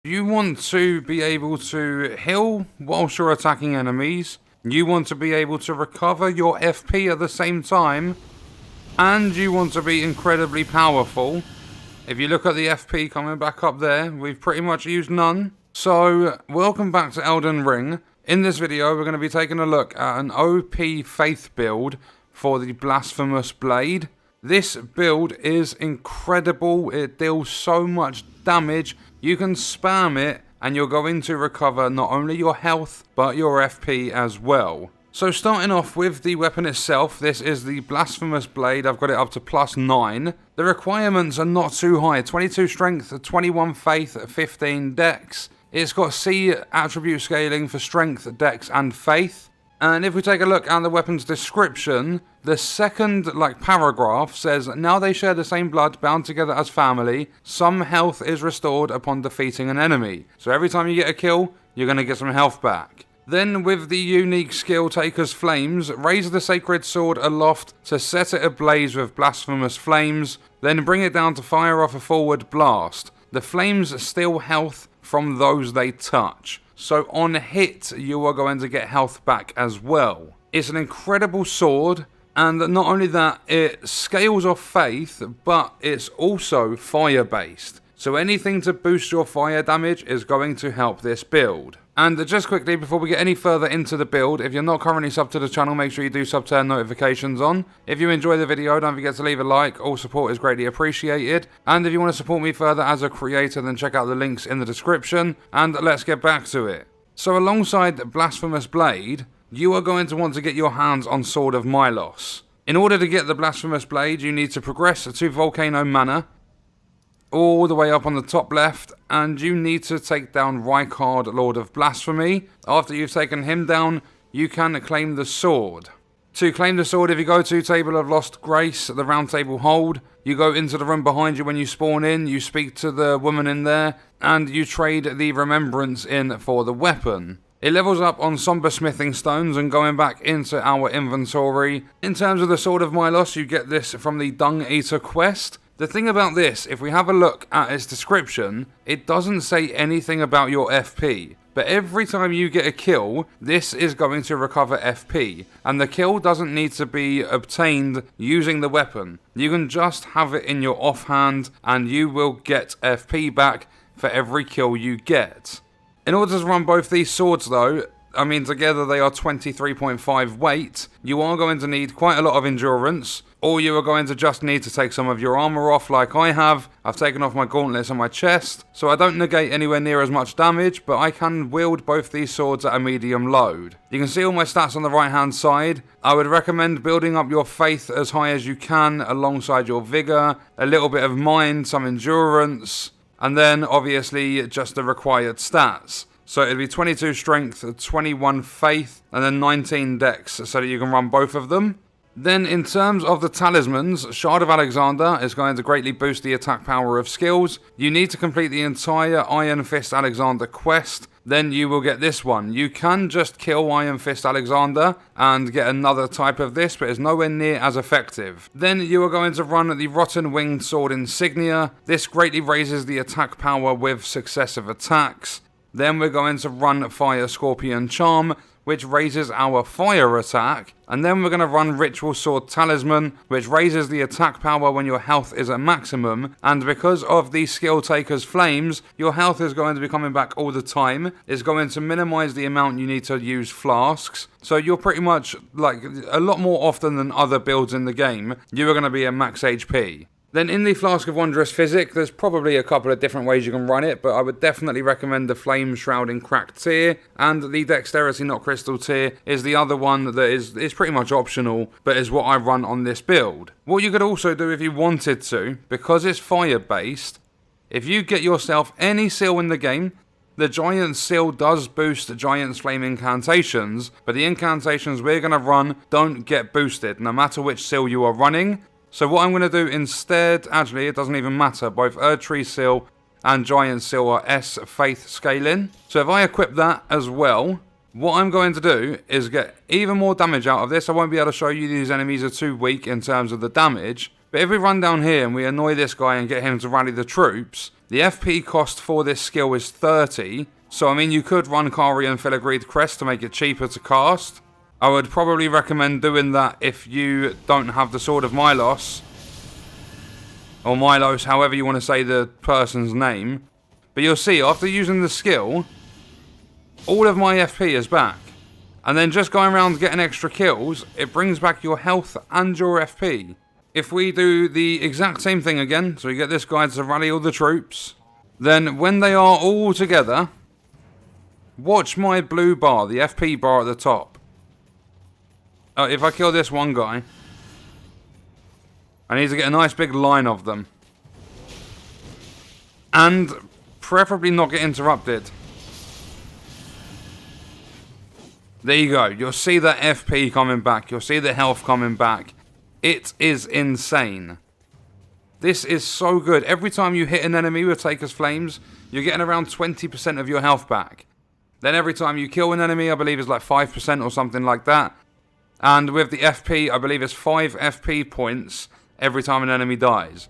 You want to be able to heal whilst you're attacking enemies. You want to be able to recover your FP at the same time. And you want to be incredibly powerful. If you look at the FP coming back up there, we've pretty much used none. So, welcome back to Elden Ring. In this video, we're going to be taking a look at an OP Faith build for the Blasphemous Blade. This build is incredible. It deals so much damage. You can spam it and you're going to recover not only your health, but your FP as well. So starting off with the weapon itself, this is the Blasphemous Blade. I've got it up to +9. The requirements are not too high. 22 strength, 21 faith, 15 dex. It's got C attribute scaling for strength, dex and faith. And if we take a look at the weapon's description, the second paragraph says, now they share the same blood, bound together as family. Some health is restored upon defeating an enemy. So every time you get a kill, you're going to get some health back. Then with the unique skill Taker's Flames, raise the sacred sword aloft to set it ablaze with blasphemous flames, then bring it down to fire off a forward blast. The flames steal health from those they touch. So on hit, you are going to get health back as well. It's an incredible sword, and not only that, it scales off faith, but it's also fire-based. So anything to boost your fire damage is going to help this build. And just quickly, before we get any further into the build, if you're not currently subbed to the channel, make sure you do turn notifications on. If you enjoy the video, don't forget to leave a like. All support is greatly appreciated. And if you want to support me further as a creator, then check out the links in the description. And let's get back to it. So alongside the Blasphemous Blade, you are going to want to get your hands on Sword of Milos. In order to get the Blasphemous Blade, you need to progress to Volcano Manor, all the way up on the top left, and you need to take down Rykard, Lord of Blasphemy. After you've taken him down, you can claim the sword. To claim the sword, if you go to Table of Lost Grace, the Round Table Hold, you go into the room behind you when you spawn in, you speak to the woman in there, and you trade the Remembrance in for the weapon. It levels up on Somber Smithing Stones, and going back into our inventory. In terms of the Sword of Milos, you get this from the Dung Eater quest. The thing about this, if we have a look at its description, it doesn't say anything about your FP. But every time you get a kill, this is going to recover FP. And the kill doesn't need to be obtained using the weapon. You can just have it in your offhand and you will get FP back for every kill you get. In order to run both these swords though, together they are 23.5 weight, you are going to need quite a lot of endurance, or you are going to just need to take some of your armor off like I have. I've taken off my gauntlets and my chest, so I don't negate anywhere near as much damage, but I can wield both these swords at a medium load. You can see all my stats on the right hand side. I would recommend building up your faith as high as you can alongside your vigor, a little bit of mind, some endurance, and then obviously just the required stats. So it'd be 22 strength, 21 faith, and then 19 dex, so that you can run both of them. Then in terms of the talismans, Shard of Alexander is going to greatly boost the attack power of skills. You need to complete the entire Iron Fist Alexander quest, then you will get this one. You can just kill Iron Fist Alexander and get another type of this, but it's nowhere near as effective. Then you are going to run the Rotten Winged Sword Insignia. This greatly raises the attack power with successive attacks. Then we're going to run Fire Scorpion Charm, which raises our fire attack. And then we're going to run Ritual Sword Talisman, which raises the attack power when your health is at maximum. And because of the skill Taker's Flames, your health is going to be coming back all the time. It's going to minimize the amount you need to use flasks. So you're pretty much, a lot more often than other builds in the game, you are going to be at max HP. Then in the Flask of Wondrous Physic, there's probably a couple of different ways you can run it, but I would definitely recommend the Flame Shrouding Cracked tier, and the Dexterity Not Crystal tier is the other one that is pretty much optional, but is what I run on this build. What you could also do if you wanted to, because it's fire-based, if you get yourself any seal in the game, the Giant Seal does boost Giant's Flame incantations, but the incantations we're going to run don't get boosted, no matter which seal you are running. So what I'm going to do instead, actually it doesn't even matter, both Erdtree Seal and Giant Seal are S Faith scaling. So if I equip that as well, what I'm going to do is get even more damage out of this. I won't be able to show you, these enemies are too weak in terms of the damage. But if we run down here and we annoy this guy and get him to rally the troops, The FP cost for this skill is 30. So, I mean, you could run Kari and Filigreed Crest to make it cheaper to cast. I would probably recommend doing that if you don't have the Sword of Milos. Or Milos, however you want to say the person's name. But you'll see, after using the skill, all of my FP is back. And then just going around getting extra kills, it brings back your health and your FP. If we do the exact same thing again, so you get this guy to rally all the troops, then when they are all together, watch my blue bar, the FP bar at the top. If I kill this one guy, I need to get a nice big line of them. And preferably not get interrupted. There you go. You'll see that FP coming back. You'll see the health coming back. It is insane. This is so good. Every time you hit an enemy with Taker's Flames, you're getting around 20% of your health back. Then every time you kill an enemy, I believe it's like 5% or something like that. And with the FP, I believe it's 5 FP points every time an enemy dies.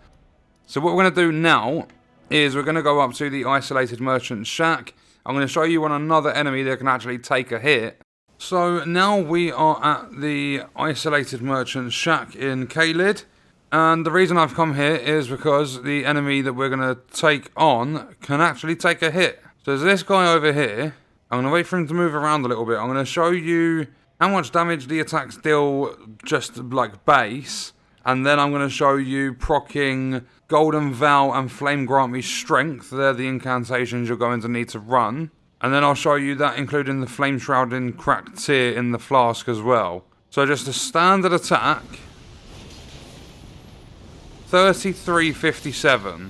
So what we're going to do now is we're going to go up to the Isolated Merchant Shack. I'm going to show you on another enemy that can actually take a hit. So now we are at the Isolated Merchant Shack in Caelid. And the reason I've come here is because the enemy that we're going to take on can actually take a hit. So there's this guy over here. I'm going to wait for him to move around a little bit. I'm going to show you how much damage the attacks deal just like base. And then I'm going to show you proccing Golden Vow and Flame Grant Me Strength. They're the incantations you're going to need to run. And then I'll show you that including the Flame Shrouding Cracked Tear in the flask as well. So just a standard attack. 33.57.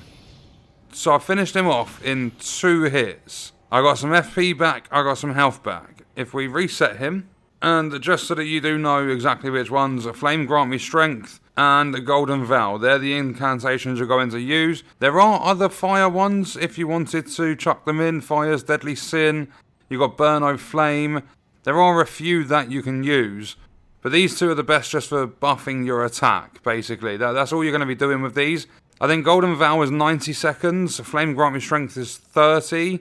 So I finished him off in 2 hits. I got some FP back, I got some health back. If we reset him, and just so that you do know exactly which ones, Flame Grant Me Strength and Golden Vow, they're the incantations you're going to use. There are other fire ones if you wanted to chuck them in. Fire's Deadly Sin, you got Burno Flame. There are a few that you can use, but these two are the best just for buffing your attack, basically. That's all you're going to be doing with these. I think Golden Vow is 90 seconds, Flame Grant Me Strength is 30,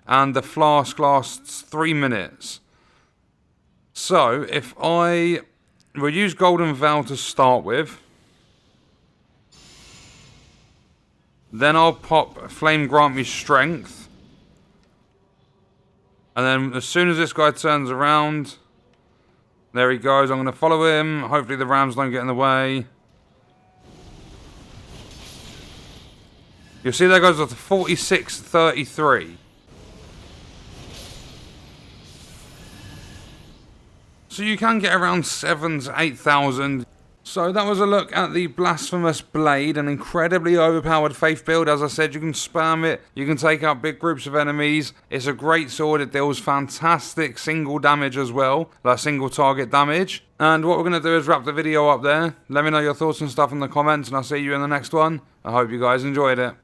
and the flask lasts 3 minutes. So, if I will use Golden Vow to start with, then I'll pop Flame Grant Me Strength, and then as soon as this guy turns around, there he goes, I'm going to follow him, hopefully the rams don't get in the way. You'll see that goes up to 46.33. So you can get around 7,000 to 8,000. So that was a look at the Blasphemous Blade, an incredibly overpowered faith build. As I said, you can spam it, you can take out big groups of enemies. It's a great sword, it deals fantastic single damage as well, like single target damage. And what we're going to do is wrap the video up there. Let me know your thoughts and stuff in the comments, and I'll see you in the next one. I hope you guys enjoyed it.